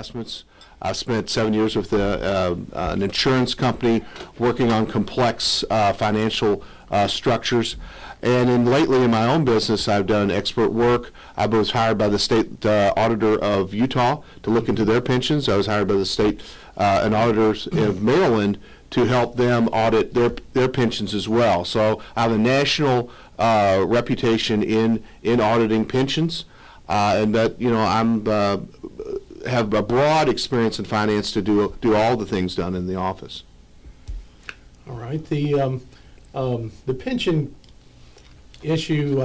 investments. I spent 7 years with an insurance company working on complex financial structures. And then lately in my own business, I've done expert work. I was hired by the state auditor of Utah to look into their pensions. I was hired by the state and auditors of Maryland to help them audit their pensions as well. So I have a national reputation in auditing pensions, and that I'm have a broad experience in finance to do all the things done in the office. All right, the pension issue,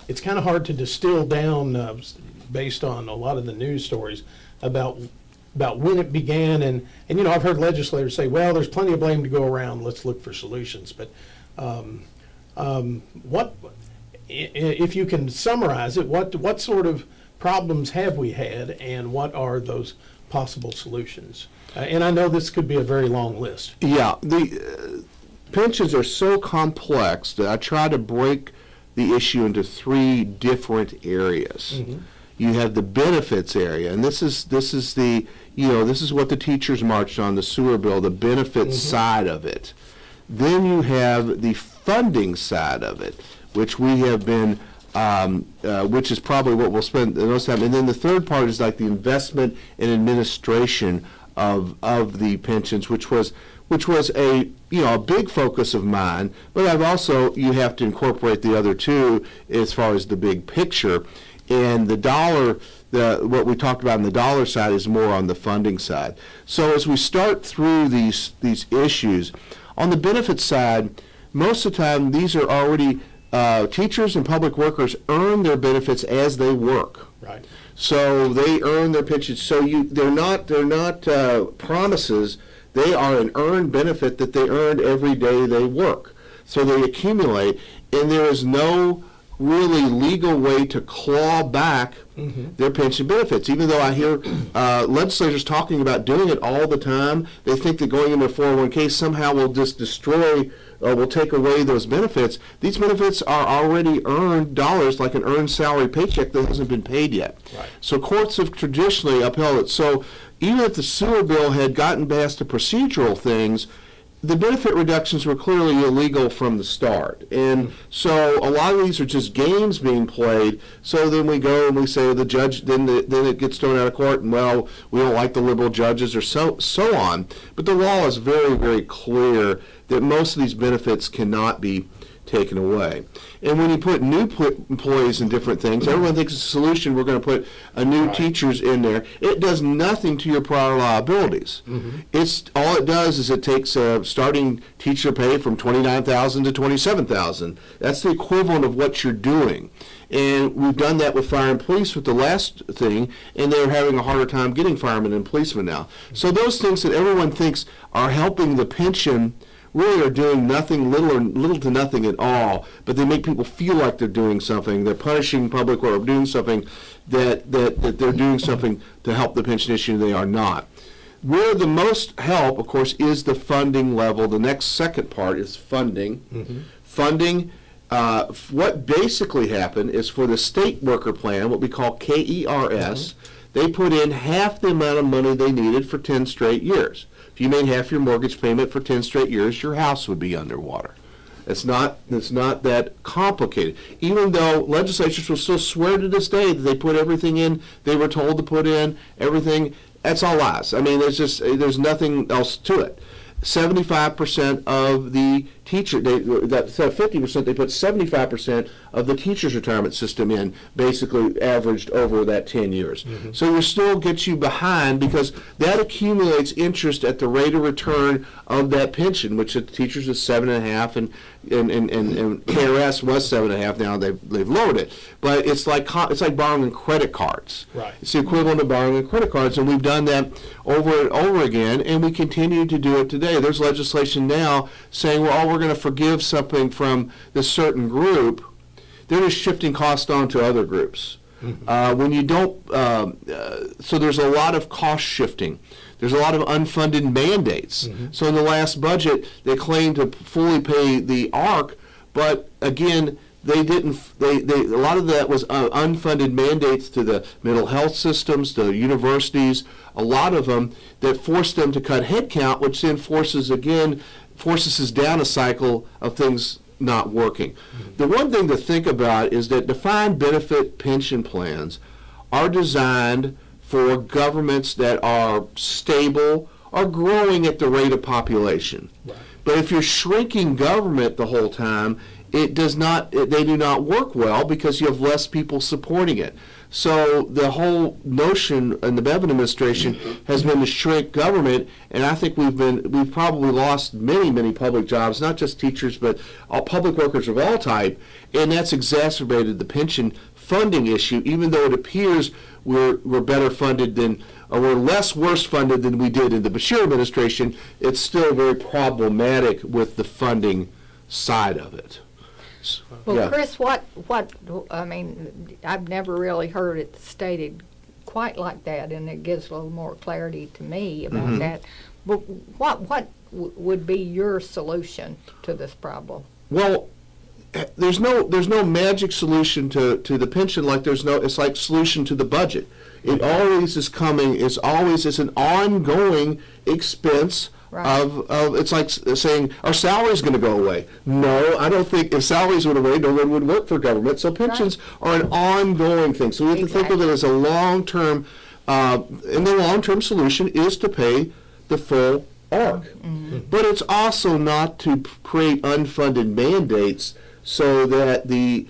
it's kind of hard to distill down based on a lot of the news stories about when it began, and I've heard legislators say, well, there's plenty of blame to go around, let's look for solutions. But what, if you can summarize it, what sort of problems have we had, and what are those possible solutions? And I know this could be a very long list. Yeah, the pensions are so complex that I try to break the issue into three different areas. Mm-hmm. You have the benefits area, and this is what the teachers marched on, the sewer bill, the benefits side of it. Then you have the funding side of it, which we have been, which is probably what we'll spend the most time. And then the third part is like the investment and administration of the pensions, which was a big focus of mine. But I've also, you have to incorporate the other two as far as the big picture. And the dollar, what we talked about on the dollar side is more on the funding side. So as we start through these issues, on the benefits side, most of the time these are already, teachers and public workers earn their benefits as they work. Right. So they earn their pensions. So they're not promises. They are an earned benefit that they earned every day they work. So they accumulate, and there is no really legal way to claw back their pension benefits. Even though I hear legislators talking about doing it all the time, they think that going into a 401k somehow will just destroy or will take away those benefits. These benefits are already earned dollars, like an earned salary paycheck that hasn't been paid yet. Right. So courts have traditionally upheld it. So even if the sewer bill had gotten past the procedural things, the benefit reductions were clearly illegal from the start. And so a lot of these are just games being played. So then we go and we say the judge, then it gets thrown out of court, and well, we don't like the liberal judges or so on. But the law is very, very clear that most of these benefits cannot be taken away. And when you put new employees in different things, everyone thinks it's a solution, we're going to put a new teachers in there. It does nothing to your prior liabilities. It's all it does is it takes a starting teacher pay from $29,000 to $27,000. That's the equivalent of what you're doing. And we've done that with fire and police with the last thing, and they're having a harder time getting firemen and policemen now. So those things that everyone thinks are helping the pension really are doing nothing, little to nothing at all, but they make people feel like they're doing something. They're punishing public or doing something that they're doing something to help the pension issue. They are not. Where the most help, of course, is the funding level. The next second part is funding. Funding, what basically happened is for the state worker plan, what we call KERS, they put in half the amount of money they needed for 10 straight years. If you made half your mortgage payment for 10 straight years, your house would be underwater. It's not that complicated. Even though legislatures will still swear to this day that they put everything in they were told to put in, everything, that's all lies. I mean, there's nothing else to it. 75% of the teacher, instead of 50%, they put 75% of the teacher's retirement system in, basically averaged over that 10 years. So it still gets you behind because that accumulates interest at the rate of return of that pension, which the teachers is 7.5%, and KRS was 7.5%. Now they've lowered it, but it's like borrowing credit cards. Right. It's the equivalent of borrowing credit cards, and we've done that over and over again, and we continue to do it today. There's legislation now saying, well, we're going to forgive something from this certain group. They're just shifting cost on to other groups. When you don't, so there's a lot of cost shifting. There's a lot of unfunded mandates. So in the last budget, they claimed to fully pay the ARC, but again, they didn't. A lot of that was unfunded mandates to the mental health systems, to universities. A lot of them that forced them to cut headcount, which then forces us down a cycle of things not working. The one thing to think about is that defined benefit pension plans are designed for governments that are stable or growing at the rate of population. Right. But if you're shrinking government the whole time, they do not work well because you have less people supporting it. So the whole notion in the Bevan administration has been to shrink government, and I think we've probably lost many public jobs, not just teachers, but all public workers of all type, and that's exacerbated the pension funding issue. Even though it appears we're better funded than, or we're less worse funded than we did in the Bashir administration, it's still very problematic with the funding side of it. Well, Yeah. Chris, I mean, I've never really heard it stated quite like that, and it gives a little more clarity to me about that. But what would be your solution to this problem? Well, there's no magic solution to the pension. It's like solution to the budget. It always is coming. It's an ongoing expense. Right. It's like saying our salary's going to go away. No, I don't think if salaries went away, no one would work for government. So pensions are an ongoing thing. So we have to think of it as a long-term, and the long-term solution is to pay the full arc. But it's also not to create unfunded mandates so that the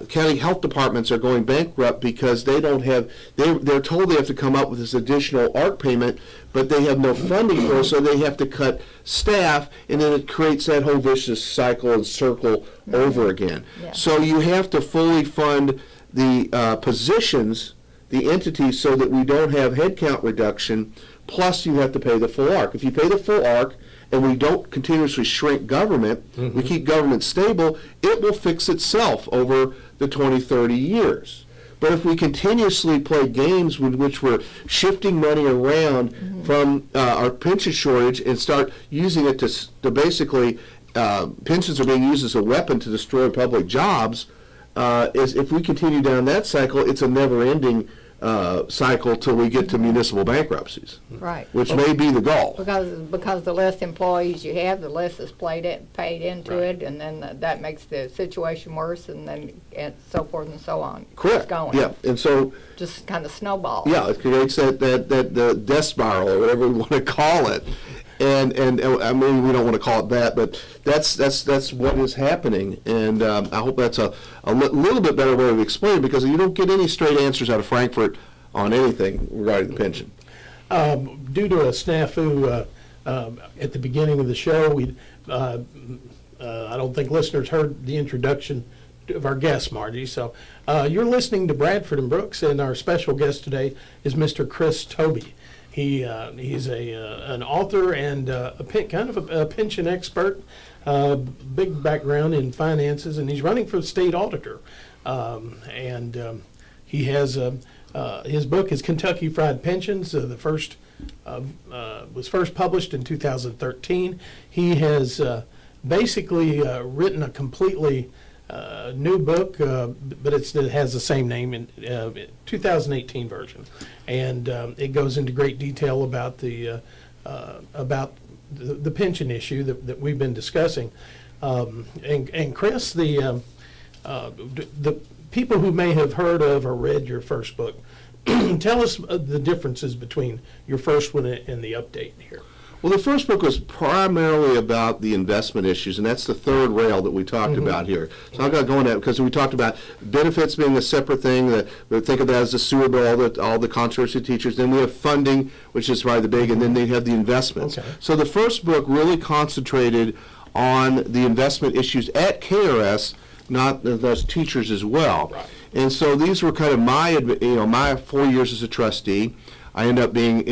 county health departments are going bankrupt because they're told they have to come up with this additional ARC payment, but they have no funding for it, so they have to cut staff, and then it creates that whole vicious cycle and circle over again. Yeah. So you have to fully fund the positions, the entities, so that we don't have headcount reduction, plus you have to pay the full ARC. If you pay the full ARC, and we don't continuously shrink government, we keep government stable, it will fix itself over the 20, 30 years. But if we continuously play games with which we're shifting money around from our pension shortage and start using it to basically, pensions are being used as a weapon to destroy public jobs, if we continue down that cycle, it's a never-ending cycle till we get to municipal bankruptcies, Right. which may be the goal. Because the less employees you have, the less is paid into it, and then that makes the situation worse, and then and so forth and so on. Correct. It's going. Yeah, and so Just kind of snowball. yeah, it creates that death spiral or whatever we want to call it, and I mean we don't want to call it that, but that's what is happening, and I hope that's a little bit better way of explaining, because you don't get any straight answers out of Frankfurt on anything regarding the pension. Due to a snafu at the beginning of the show, I don't think listeners heard the introduction of our guest, Margie. So you're listening to Bradford and Brooks, and our special guest today is Mr. Chris Tobe. He's an author and kind of a pension expert, big background in finances, and he's running for state auditor. He has his book is Kentucky Fried Pensions. The first was first published in 2013. He has basically written a completely new book, but it has the same name in 2018 version, and it goes into great detail about the pension issue that we've been discussing. And Chris, the people who may have heard of or read your first book, tell us the differences between your first one and the update here. Well, the first book was primarily about the investment issues, and that's the third rail that we talked about here. So I'm not going to because we talked about benefits being a separate thing. That we think of that as the sewer bill, all the controversy teachers. Then we have funding, which is probably the big, and then they have the investments. Okay. So the first book really concentrated on the investment issues at KRS, not those teachers as well. Right. And so these were kind of my 4 years as a trustee. I end up going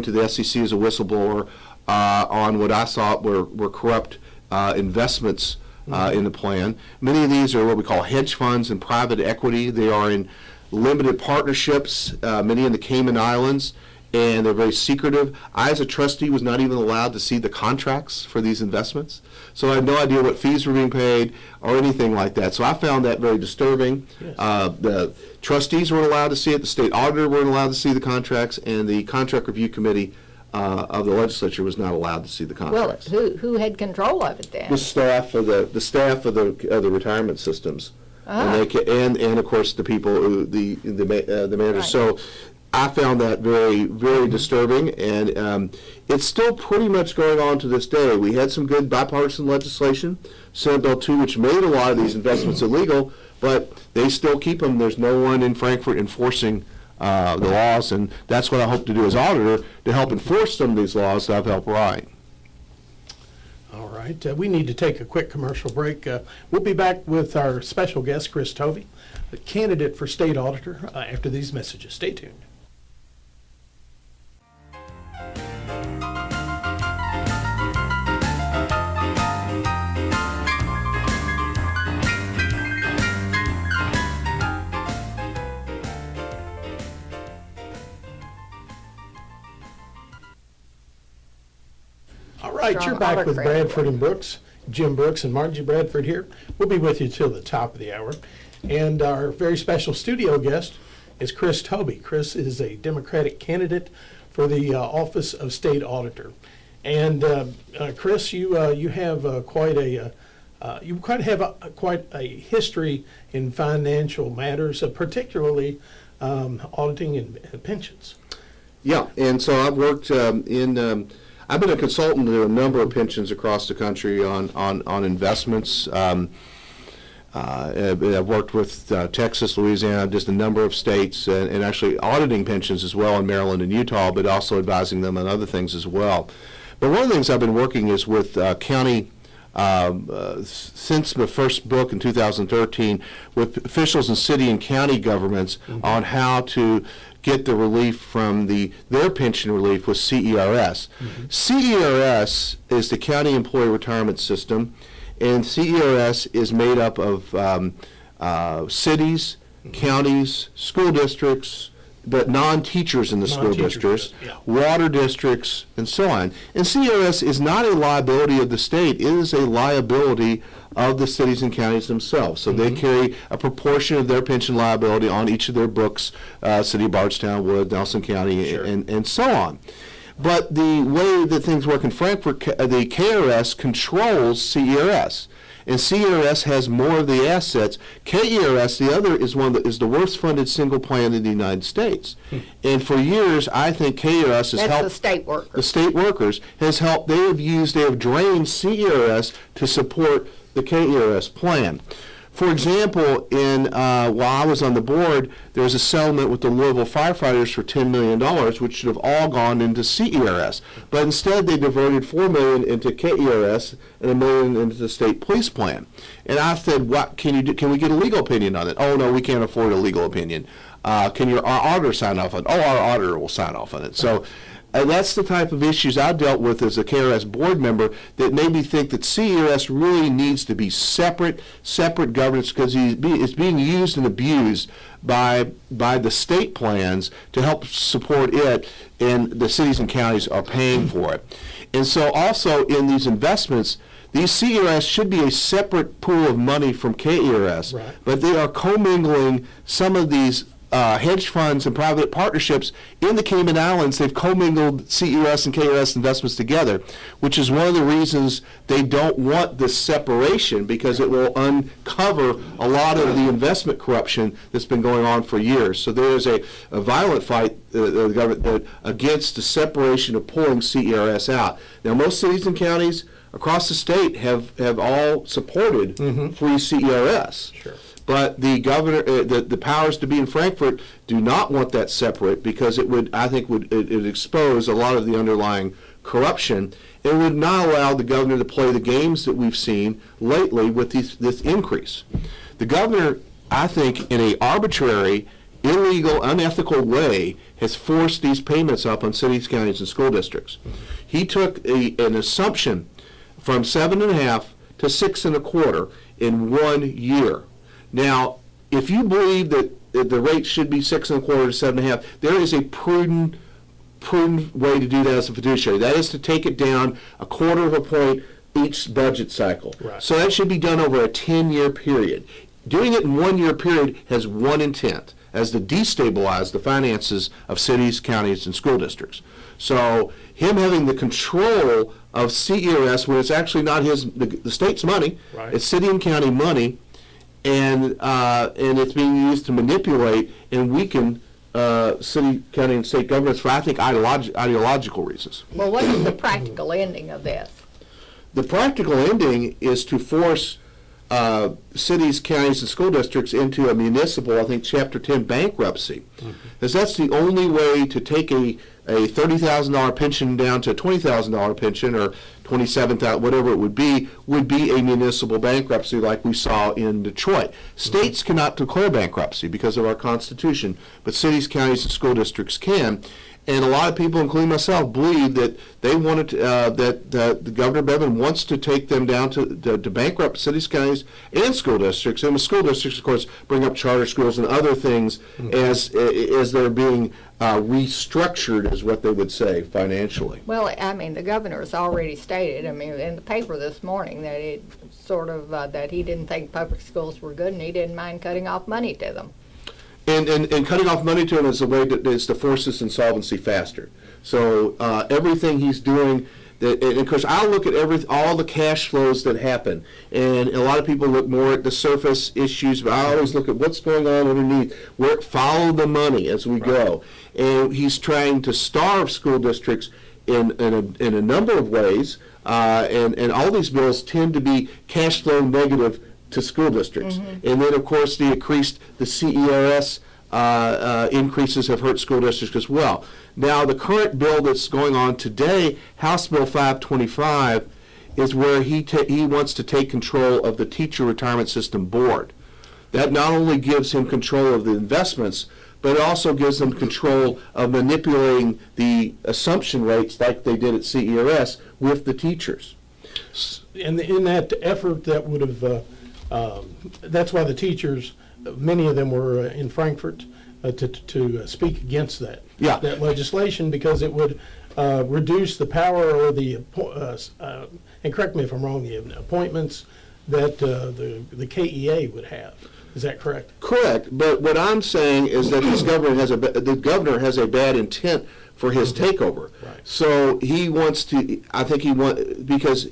to the SEC as a whistleblower on what I thought were corrupt investments in the plan. Many of these are what we call hedge funds and private equity. They are in limited partnerships, many in the Cayman Islands, and they're very secretive. I, as a trustee, was not even allowed to see the contracts for these investments, so I had no idea what fees were being paid or anything like that. So I found that very disturbing. Yes. The trustees weren't allowed to see it, the state auditor weren't allowed to see the contracts, and the contract review committee of the legislature was not allowed to see the Well, contracts. who had control of it then? The staff of the retirement systems, Ah. and of course the people who the managers. Right. So I found that very very disturbing, and it's still pretty much going on to this day. We had some good bipartisan legislation, Senate Bill 2, which made a lot of these investments illegal, but they still keep them. There's no one in Frankfurt enforcing the laws, and that's what I hope to do as auditor, to help enforce some of these laws that I've helped write. All right, we need to take a quick commercial break. We'll be back with our special guest, Chris Tobe, the candidate for state auditor, after these messages. Stay tuned. All right, Strong you're back with autocrat. Bradford and Brooks, Jim Brooks and Margie Bradford here. We'll be with you till the top of the hour. And our very special studio guest is Chris Tobe. Chris is a Democratic candidate for the office of state auditor. And Chris, you have quite a history in financial matters, particularly auditing and pensions. Yeah, and so I've worked I've been a consultant to a number of pensions across the country on investments. I've worked with Texas, Louisiana, just a number of states, and actually auditing pensions as well in Maryland and Utah, but also advising them on other things as well. But one of the things I've been working is with county, since the first book in 2013, with officials in city and county governments on how to get the relief from their pension relief with CERS. CERS is the County Employee Retirement System, and CERS is made up of cities, counties, school districts, but non-teachers in the school Non-teachers, districts, yeah. water districts, and so on. And CERS is not a liability of the state, it is a liability of the cities and counties themselves. So they carry a proportion of their pension liability on each of their books, City of Bardstown, Wood, Nelson County, Sure. and so on. But the way that things work in Frankfurt, the KRS controls CERS. And CERS has more of the assets. KERS, the other, is one that is the worst funded single plan in the United States. And for years, I think KERS has That's helped the state worker. the state workers, has helped. They have drained CERS to support the KERS plan. For example, while I was on the board, there was a settlement with the Louisville firefighters for $10 million, which should have all gone into CERS. But instead, they diverted $4 million into KERS and $1 million into the state police plan. And I said, "What can you do? Can we get a legal opinion on it?" "Oh no, we can't afford a legal opinion." Can our auditor sign off on it?" "Oh, our auditor will sign off on it." So. And that's the type of issues I dealt with as a KRS board member that made me think that CERS really needs to be separate governance, because it's being used and abused by the state plans to help support it, and the cities and counties are paying for it. And so also in these investments, these CERS should be a separate pool of money from KERS, Right. but they are commingling some of these hedge funds and private partnerships in the Cayman Islands. They've commingled CERS and KRS investments together, which is one of the reasons they don't want this separation, because it will uncover a lot of the investment corruption that's been going on for years. So there is a violent fight the government against the separation of pulling CERS out. Now, most cities and counties across the state have all supported free CERS. Sure. But the governor, the powers to be in Frankfurt do not want that separate, because it would expose a lot of the underlying corruption. It would not allow the governor to play the games that we've seen lately with this increase. The governor, I think, in an arbitrary, illegal, unethical way, has forced these payments up on cities, counties, and school districts. He took an assumption from 7.5 to 6.25 in 1 year. Now, if you believe that the rate should be 6.25 to 7.5, there is a prudent prudent way to do that as a fiduciary. That is to take it down a quarter of a point each budget cycle. Right. So that should be done over a 10-year period. Doing it in 1-year period has one intent, as to destabilize the finances of cities, counties, and school districts. So him having the control of CERS when it's actually not the state's money, Right. it's city and county money, and it's being used to manipulate and weaken city, county, and state governments for, I think, ideological reasons. Well, what is the practical ending of this? The practical ending is to force cities, counties, and school districts into a municipal, I think, Chapter 10 bankruptcy. Because that's the only way to take a $30,000 pension down to a $20,000 pension, or $27,000, whatever it would be a municipal bankruptcy like we saw in Detroit. States cannot declare bankruptcy because of our Constitution, but cities, counties, and school districts can. And a lot of people, including myself, believe that they wanted that the Governor Bevin wants to take them down to bankrupt cities, counties, and school districts. And the school districts, of course, bring up charter schools and other things as they're being restructured, is what they would say, financially. Well, I mean, the governor's already stated, I mean, in the paper this morning, that it sort of, that he didn't think public schools were good and he didn't mind cutting off money to them. And cutting off money to them is a way is to force this insolvency faster. So everything he's doing, and of course, I'll look at all the cash flows that happen, and a lot of people look more at the surface issues, but I always look at what's going on underneath. Follow the money as we go, and he's trying to starve school districts in a number of ways, and all these bills tend to be cash flow negative to school districts. And then, of course, the CERS increases have hurt school districts as well. Now, the current bill that's going on today, House Bill 525, is where he wants to take control of the Teacher Retirement System Board. That not only gives him control of the investments, but it also gives them control of manipulating the assumption rates like they did at CERS with the teachers. And in that effort, that would have, that's why the teachers, many of them were in Frankfurt to speak against that. Yeah. That legislation, because it would reduce the power or the, and correct me if I'm wrong, the appointments that the KEA would have. Is that correct? Correct, but what I'm saying is that the governor has a bad intent for his takeover. Right. So he wants to, because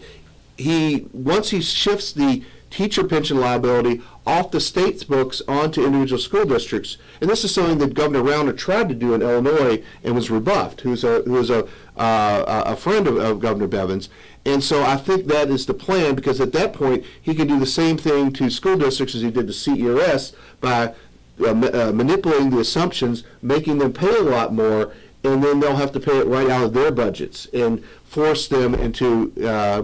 once he shifts the teacher pension liability off the state's books onto individual school districts, and this is something that Governor Rauner tried to do in Illinois and was rebuffed, who was a friend of Governor Bevin's. And so I think that is the plan, because at that point he can do the same thing to school districts as he did to CERS by manipulating the assumptions, making them pay a lot more, and then they'll have to pay it right out of their budgets and force them into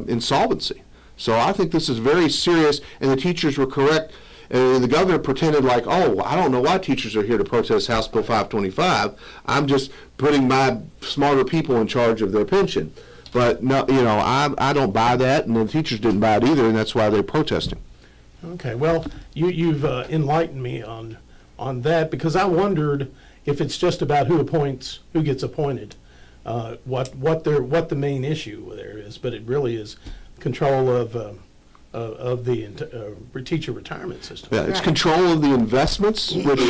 insolvency. So I think this is very serious, and the teachers were correct. And the governor pretended like, oh, I don't know why teachers are here to protest House Bill 525. I'm just putting my smarter people in charge of their pension. But no, I don't buy that, and the teachers didn't buy it either, and that's why they're protesting. Okay, well, you've enlightened me on that, because I wondered if it's just about who gets appointed, what the main issue there is, but it really is control of the teacher retirement system. Yeah, it's control of the investments, which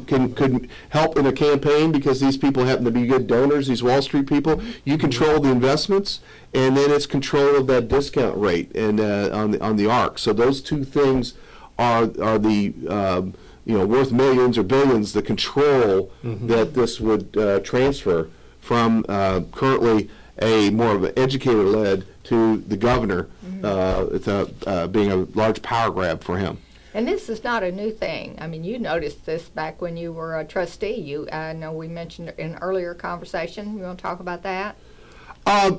can help in a campaign, because these people happen to be good donors, these Wall Street people. You control the investments, and then it's control of that discount rate and on the ARC. So those two things are the worth millions or billions. The control that this would transfer from currently a more of an educator-led to the governor, being a large power grab for him. And this is not a new thing. I mean, you noticed this back when you were a trustee. I know we mentioned in an earlier conversation. You want to talk about that?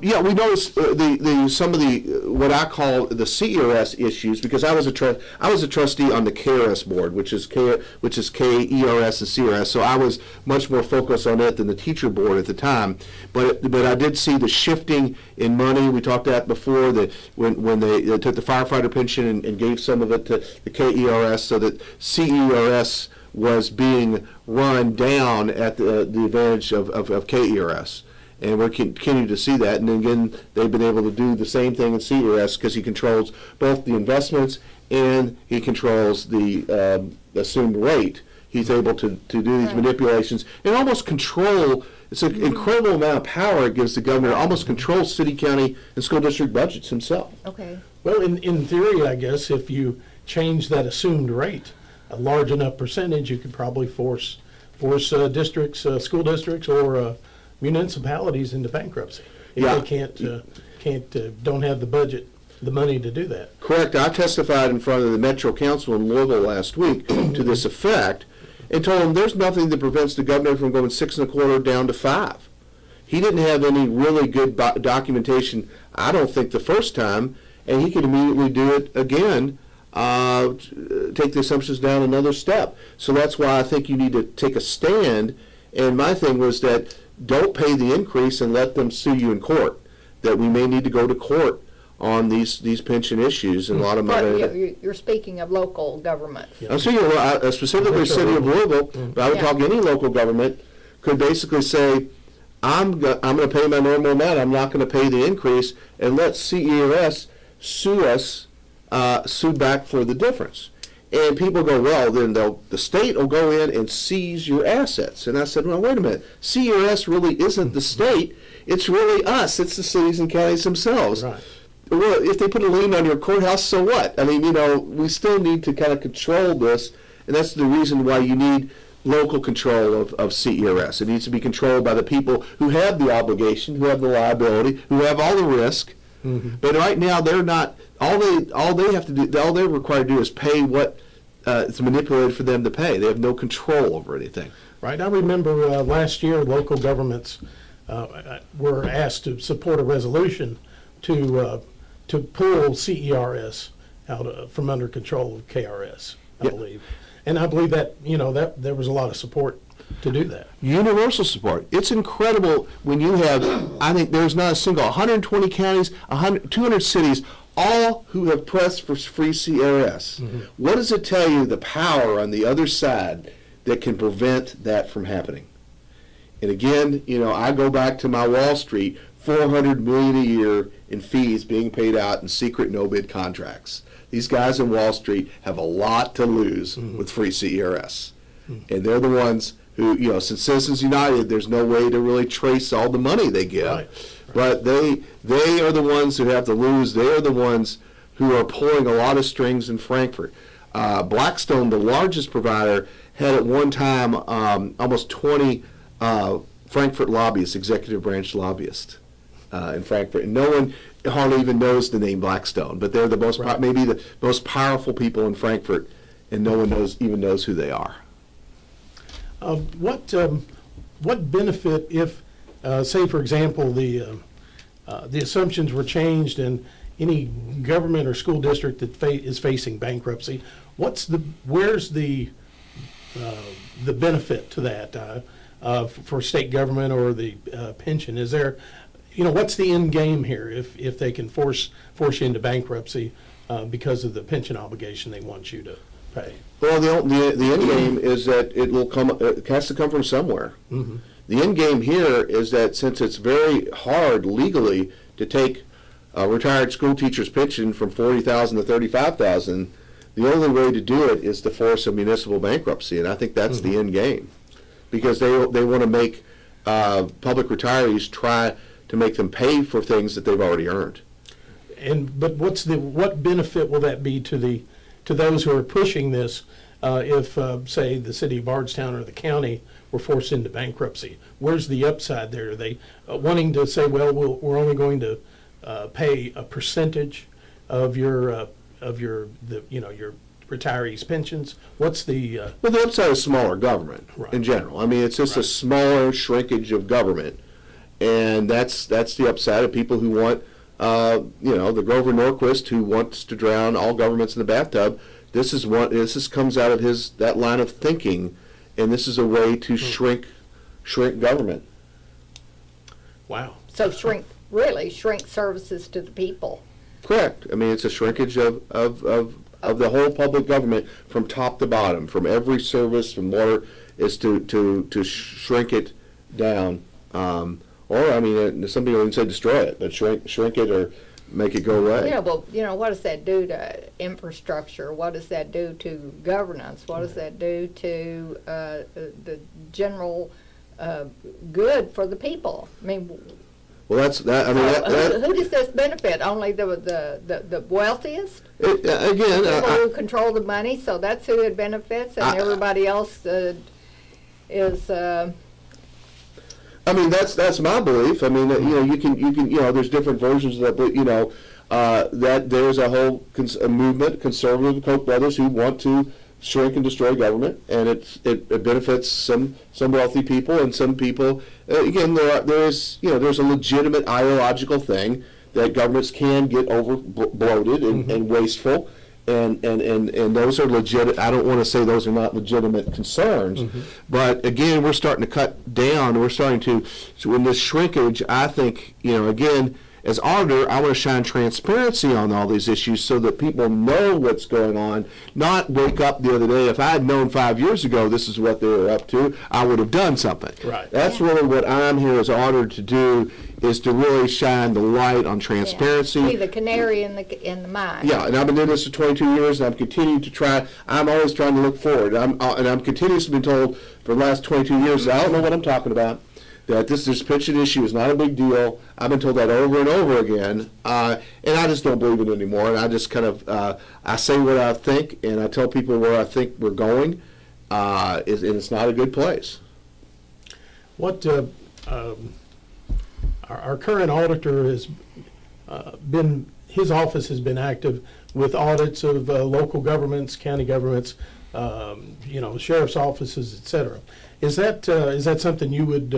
Yeah, we noticed some of the what I call the CERS issues, because I was a trustee on the KRS board, which is KERS and CRS. So I was much more focused on it than the teacher board at the time. But I did see the shifting in money. We talked about before that when they took the firefighter pension and gave some of it to the KERS, so that CERS was being run down at the advantage of KERS. And we're continue to see that. And again, they've been able to do the same thing in CERS because he controls both the investments and he controls the assumed rate. He's able to do these Right. manipulations and almost control. It's an incredible amount of power it gives the governor to almost control city, county, and school district budgets himself. Okay. Well, in theory, I guess, if you change that assumed rate a large enough percentage, you could probably force districts, school districts, or municipalities into bankruptcy if Yeah. they don't have the money to do that. Correct. I testified in front of the Metro Council in Louisville last week to this effect and told him there's nothing that prevents the governor from going 6.25 down to 5. He didn't have any really good documentation, I don't think, the first time, and he could immediately do it again, take the assumptions down another step. So that's why I think you need to take a stand. And my thing was that don't pay the increase and let them sue you in court. That we may need to go to court on these pension issues and a lot of But money. you're speaking of local governments. Yeah. I'm saying specifically the city of Louisville, but I would Yeah. talk any local government could basically say, I'm going to pay my normal amount. I'm not going to pay the increase, and let CERS sue us, sue back for the difference. And people go, well, then the state will go in and seize your assets. And I said, well, wait a minute. CERS really isn't the state. It's really us. It's the cities and counties themselves. Right. Well, if they put a lien on your courthouse, so what? I mean, we still need to kind of control this, and that's the reason why you need local control of CERS. It needs to be controlled by the people who have the obligation, who have the liability, who have all the risk. Mm-hmm. But right now, they're not. All they have to do, all they're required to do is pay what it's manipulated for them to pay. They have no control over anything. Right. I remember last year, local governments were asked to support a resolution to pull CERS out from under control of KRS, I Yep. believe. And I believe that that there was a lot of support to do that. Universal support. It's incredible when you have, I think there's not a single, 120 counties, 200 cities, all who have pressed for free CRS. Mm-hmm. What does it tell you, the power on the other side that can prevent that from happening? And again, I go back to my Wall Street, $400 million a year in fees being paid out in secret no-bid contracts. These guys in Wall Street have a lot to lose with free CERS. And they're the ones who, since Citizens United, there's no way to really trace all the money they give. Right. But they are the ones who have to lose. They are the ones who are pulling a lot of strings in Frankfurt. Blackstone, the largest provider, had at one time almost 20 Frankfurt lobbyists, executive branch lobbyists in Frankfurt. And no one hardly even knows the name Blackstone, but they're the most Right. maybe the most powerful people in Frankfurt, and no one even knows who they are. What benefit if, say, for example, the assumptions were changed and any government or school district that is facing bankruptcy, where's the benefit to that for state government or the pension? Is there, what's the end game here if they can force you into bankruptcy because of the pension obligation they want you to pay? Well, the end game is that it has to come from somewhere. Mm-hmm. The end game here is that since it's very hard legally to take a retired school teacher's pension from $40,000 to $35,000, the only way to do it is to force a municipal bankruptcy, and I think that's the end game, because they want to make public retirees try to make them pay for things that they've already earned. But what benefit will that be to those who are pushing this if, say, the city of Bardstown or the county were forced into bankruptcy? Where's the upside there? Are they wanting to say, well, we're only going to pay a percentage of your retirees' pensions? What's the Well, the upside is smaller government Right. in general. I mean, it's just a Right. smaller shrinkage of government, and that's the upside of people who want, the Grover Norquist who wants to drown all governments in the bathtub. This comes out of that line of thinking, and this is a way to shrink government. wow? So shrink services to the people. Correct. I mean, it's a shrinkage of the whole public government from top to bottom, from every service, from water, is to shrink it down, or Or, I mean, some people even say destroy it, but shrink it or make it go away. Yeah, well, what does that do to infrastructure? What does that do to governance? What does that do to the general good for the people? I mean, Well, that's that. I mean, who does this benefit? Only the wealthiest? again, People who control the money, so that's who it benefits, and everybody else is. I mean, that's my belief. I mean, you can, there's different versions of that, but that there's a whole a movement, conservative Koch brothers, who want to shrink and destroy government, and it benefits some wealthy people and some people. Again, there's a legitimate ideological thing that governments can get over bloated and wasteful. And those are legit. I don't want to say those are not legitimate concerns, but again, we're starting to cut down. We're starting to, so in this shrinkage, I think, again, as auditor, I want to shine transparency on all these issues so that people know what's going on, not wake up the other day. If I had known 5 years ago this is what they were up to, I would have done something. Right. That's really what I'm here as auditor to do, is to really shine the light on transparency. Be the canary in the mine. Yeah, and I've been doing this for 22 years, and I'm continuing to try. I'm always trying to look forward. I'm continuously been told for the last 22 years that I don't know what I'm talking about, that this pension issue is not a big deal. I've been told that over and over again, and I just don't believe it anymore. And I just kind of, I say what I think, and I tell people where I think we're going, and it's not a good place. What our current auditor has his office has been active with audits of local governments, county governments, sheriff's offices, et cetera. Is that something you would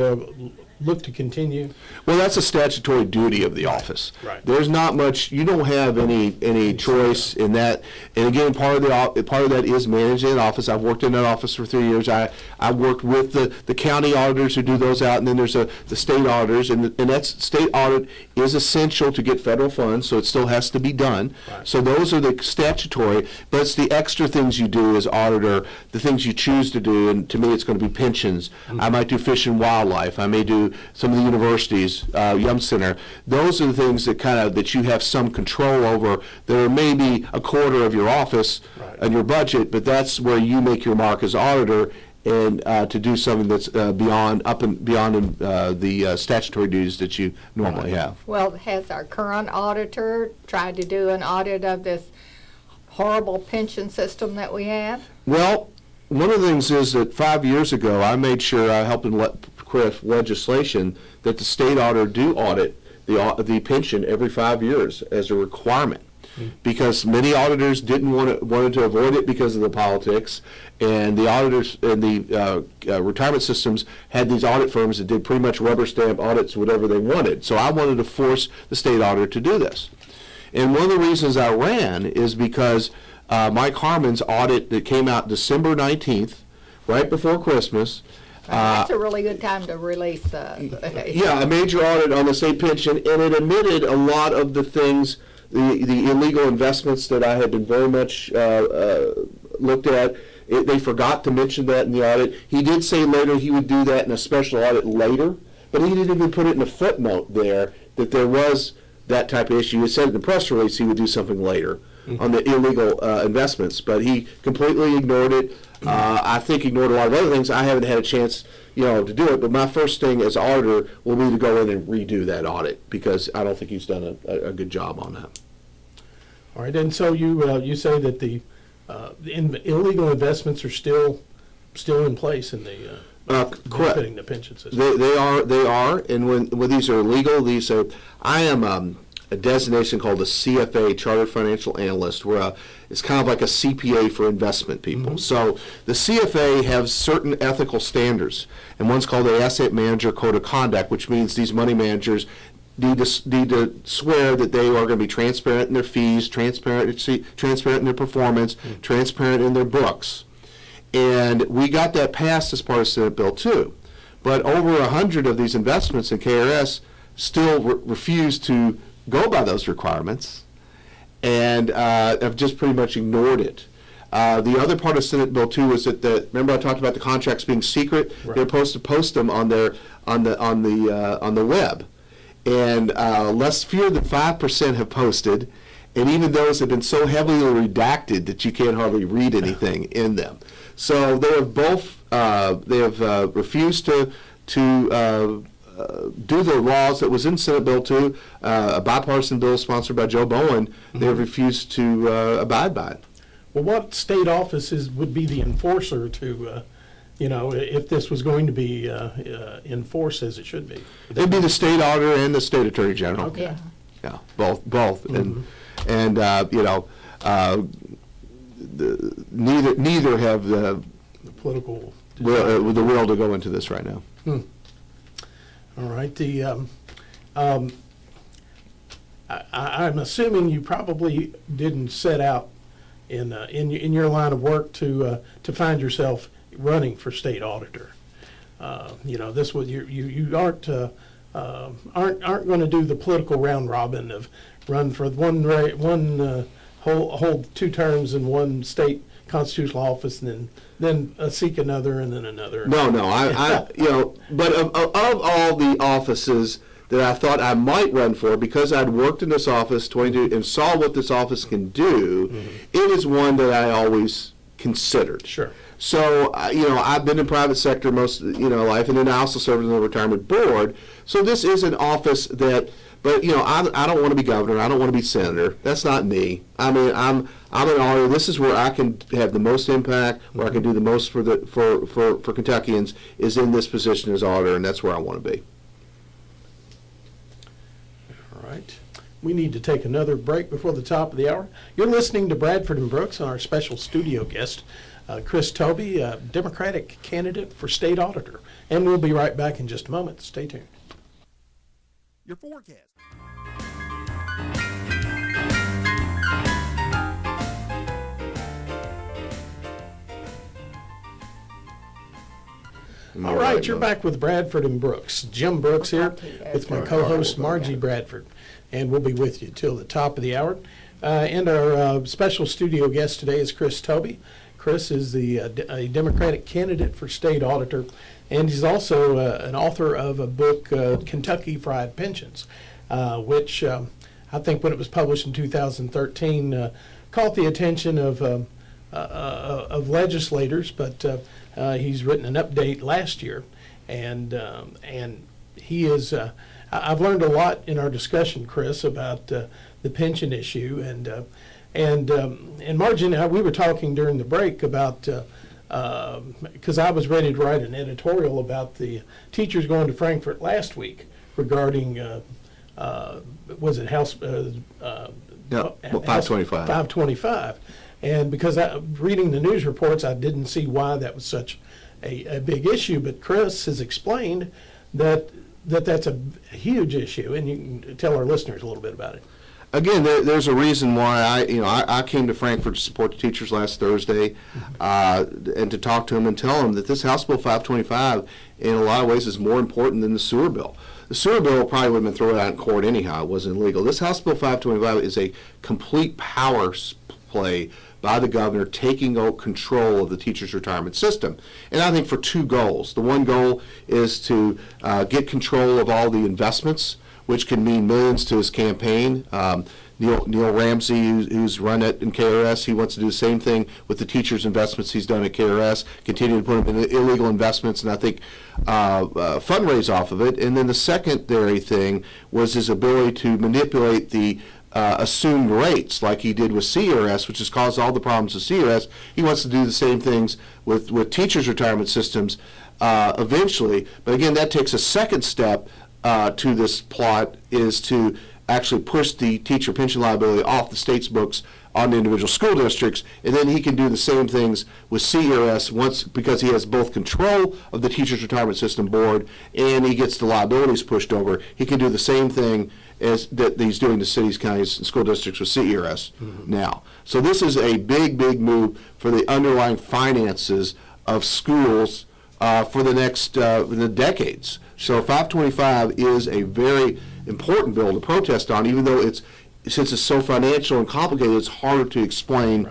look to continue? Well, that's a statutory duty of the office. Right. There's not much. You don't have any choice in that. And again, part of that is managing that office. I've worked in that office for 3 years. I worked with the county auditors who do those out, and then there's the state auditors, and that state audit is essential to get federal funds, so it still has to be done. Right. So those are the statutory, but it's the extra things you do as auditor, the things you choose to do, and to me, it's going to be pensions. I might do fish and wildlife. I may do some of the universities, Yum Center. Those are the things that you have some control over. that are maybe a quarter of your office and your budget, but that's where you make your mark as auditor, and to do something that's beyond the statutory duties that you normally have. Well, has our current auditor tried to do an audit of this horrible pension system that we have? Well, one of the things is that 5 years ago, I made sure I helped in craft legislation that the state auditor do audit the pension every 5 years as a requirement. Because many auditors wanted to avoid it because of the politics, and the auditors and the retirement systems had these audit firms that did pretty much rubber stamp audits, whatever they wanted. So I wanted to force the state auditor to do this. And one of the reasons I ran is because Mike Harmon's audit that came out December 19th, right before Christmas. That's a really good time to release. Yeah, a major audit on the state pension, and it admitted a lot of the things, the illegal investments that I had been very much looked at. They forgot to mention that in the audit. He did say later he would do that in a special audit later, but he didn't even put it in a footnote there that there was that type of issue. He said in the press release he would do something later on the illegal investments, but he completely ignored it. I think ignored a lot of other things. I haven't had a chance, to do it, but my first thing as auditor will be to go in and redo that audit, because I don't think he's done a good job on that. All right, and so you say that the illegal investments are still in place in the benefiting the pension system. They are, and when these are illegal, I am a designation called a CFA, Chartered Financial Analyst, where it's kind of like a CPA for investment people. So the CFA has certain ethical standards, and one's called the Asset Manager Code of Conduct, which means these money managers need to swear that they are going to be transparent in their fees, transparent in their performance, transparent in their books. And we got that passed as part of Senate Bill 2. But over 100 of these investments in KRS still refuse to go by those requirements, and have just pretty much ignored it. The other part of Senate Bill 2 was that remember I talked about the contracts being secret. Right. They're supposed to post them on the web, and fewer than 5% have posted, and even those have been so heavily redacted that you can't hardly read anything in them. So they have both refused to do the laws that was in Senate Bill 2, a bipartisan bill sponsored by Joe Bowen. They have refused to abide by it. Well, what state offices would be the enforcer to, if this was going to be enforced as it should be? It'd be the state auditor and the state attorney general. Okay. Yeah. Yeah, both, and neither have the Political. will to go into this right now. All right. I'm assuming you probably didn't set out in your line of work to find yourself running for state auditor. This was you aren't going to do the political round robin of run for hold 2 terms in one state constitutional office and then seek another and then another. No, but of all the offices that I thought I might run for, because I'd worked in this office 22 and saw what this office can do, it is one that I always considered. Sure. So, I've been in private sector most, life, and then I also served on the retirement board. So this is an office that, but, I don't want to be governor. I don't want to be senator. That's not me. I mean, I'm an auditor. This is where I can have the most impact, where I can do the most for Kentuckians, is in this position as auditor, and that's where I want to be. All right. We need to take another break before the top of the hour. You're listening to Bradford and Brooks and our special studio guest, Chris Tobe, Democratic candidate for state auditor. And we'll be right back in just a moment. Stay tuned. Your forecast. All right, you're back with Bradford and Brooks. Jim Brooks here with my co-host Margie Bradford, and we'll be with you till the top of the hour. And our special studio guest today is Chris Tobe. Chris is a Democratic candidate for state auditor, and he's also an author of a book, Kentucky Fried Pensions, which I think when it was published in 2013 caught the attention of legislators, but he's written an update last year, and he is. I've learned a lot in our discussion, Chris, about the pension issue, and Margie and I, we were talking during the break about because I was ready to write an editorial about the teachers going to Frankfurt last week regarding was it House? Yeah, 525. 525. And because reading the news reports, I didn't see why that was such a big issue. But Chris has explained that that's a huge issue, and you can tell our listeners a little bit about it. Again, there's a reason why I came to Frankfurt to support the teachers last Thursday, and to talk to them and tell them that this House Bill 525, in a lot of ways, is more important than the sewer bill. The sewer bill probably would have been thrown out in court anyhow. It wasn't illegal. This House Bill 525 is a complete power play by the governor taking control of the teachers' retirement system. And I think for 2 goals. The one goal is to get control of all the investments, which can mean millions to his campaign. Neil Ramsey, who's run it in KRS, he wants to do the same thing with the teachers' investments he's done at KRS, continue to put them in illegal investments, and I think fundraise off of it. And then the secondary thing was his ability to manipulate the assumed rates like he did with CRS, which has caused all the problems with CRS. He wants to do the same things with teachers' retirement systems eventually. But again, that takes a second step to this plot, is to actually push the teacher pension liability off the state's books on the individual school districts, and then he can do the same things with CRS because he has both control of the teachers retirement system board and he gets the liabilities pushed over. He can do the same thing as that he's doing to cities, counties, and school districts with CRS now. So this is a big, big move for the underlying finances of schools for the next the decades. So 525 is a very important bill to protest on, even though since it's so financial and complicated, it's harder to explain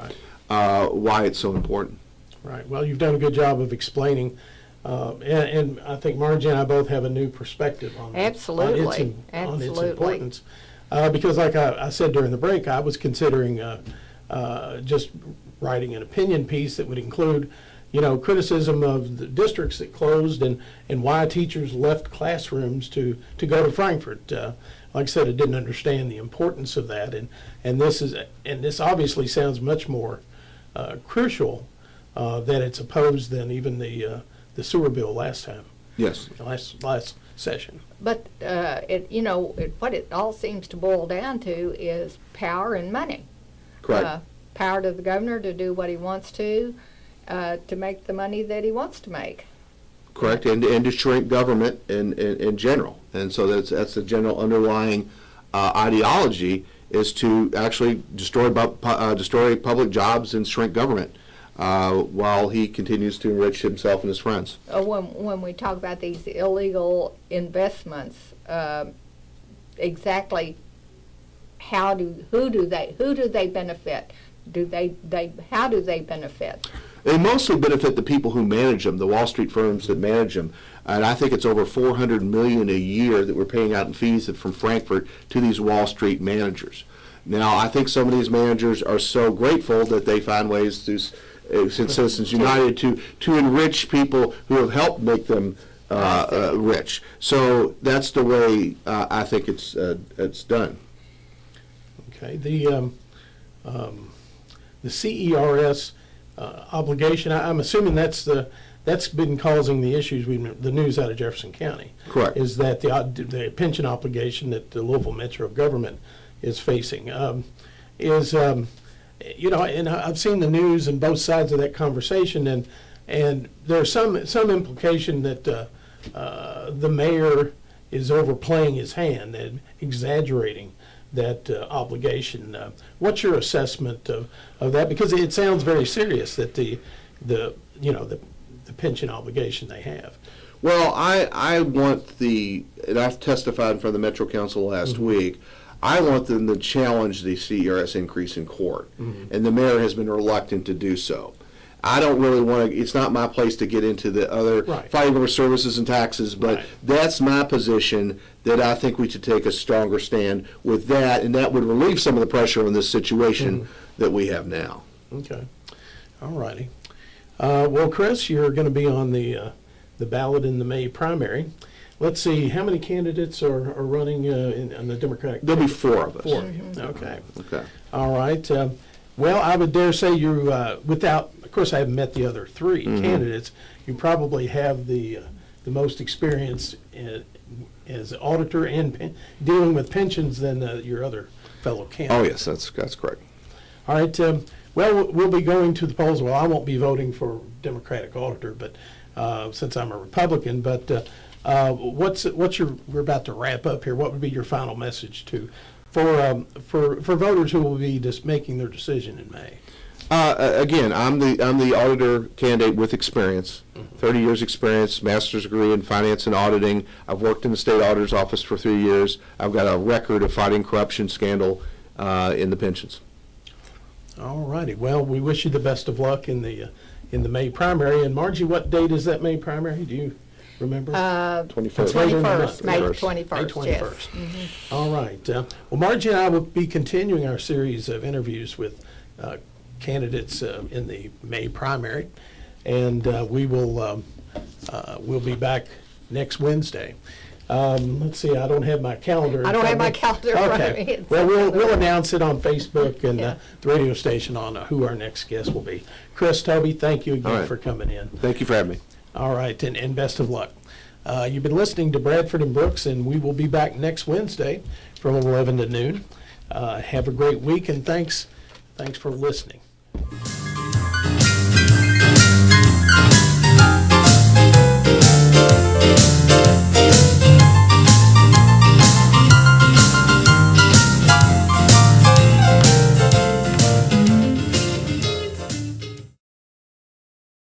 why it's so important. Right. Well, you've done a good job of explaining, and I think Margie and I both have a new perspective on Absolutely. on its Absolutely. importance. Because, like I said during the break, I was considering just writing an opinion piece that would include, criticism of the districts that closed and why teachers left classrooms to go to Frankfurt. Like I said, I didn't understand the importance of that, and this obviously sounds much more crucial that it's opposed than even the sewer bill last time, Yes. last session. But what it all seems to boil down to is power and money. Correct. Power to the governor to do what he wants to make the money that he wants to make. Correct, and to shrink government in general. And so that's the general underlying ideology, is to actually destroy public jobs and shrink government while he continues to enrich himself and his friends. When we talk about these illegal investments, exactly who do they benefit? How do they benefit? They mostly benefit the people who manage them, the Wall Street firms that manage them. And I think it's over $400 million a year that we're paying out in fees from Frankfurt to these Wall Street managers. Now, I think some of these managers are so grateful that they find ways to, since Citizens United, to enrich people who have helped make them rich. So that's the way I think it's done. Okay. The CERS obligation, I'm assuming that's been causing the issues, the news out of Jefferson County. Correct. Is that the pension obligation that the Louisville Metro government is facing. And I've seen the news and both sides of that conversation, and there's some implication that the mayor is overplaying his hand and exaggerating that obligation. What's your assessment of that? Because it sounds very serious that the pension obligation they have. Well, I want and I've testified in front of the Metro Council last week, I want them to challenge the CERS increase in court, and the mayor has been reluctant to do so. I don't really want to, it's not my place to get into the other fighting over services and taxes, but that's my position, that I think we should take a stronger stand with that, and that would relieve some of the pressure on this situation that we have now. Okay. All righty. Well, Chris, you're going to be on the ballot in the May primary. Let's see, how many candidates are running in the Democratic? There'll be 4 of us. 4. Okay. Okay. All right. Well, I would dare say you, of course, I haven't met the other 3 candidates. You probably have the most experience as auditor and dealing with pensions than your other fellow candidates. Oh, yes, that's correct. All right. Well, we'll be going to the polls. Well, I won't be voting for Democratic auditor, but since I'm a Republican. But we're about to wrap up here. What would be your final message for voters who will be just making their decision in May? Again, I'm the auditor candidate with experience, 30 years experience, master's degree in finance and auditing. I've worked in the state auditor's office for 3 years. I've got a record of fighting corruption scandal in the pensions. All righty. Well, we wish you the best of luck in the May primary. And Margie, what date is that May primary? Do you remember? 21st. May 21st. May 21st. Yes. All right. Well, Margie and I will be continuing our series of interviews with candidates in the May primary, and we'll be back next Wednesday. Let's see, I don't have my calendar. I don't have my calendar in front of me. Okay. Well, we'll announce it on Facebook and the radio station on who our next guest will be. Chris Tobe, thank you again for coming in. Thank you for having me. All right, and best of luck. You've been listening to Bradford and Brooks, and we will be back next Wednesday from 11 to noon. Have a great week, and thanks for listening.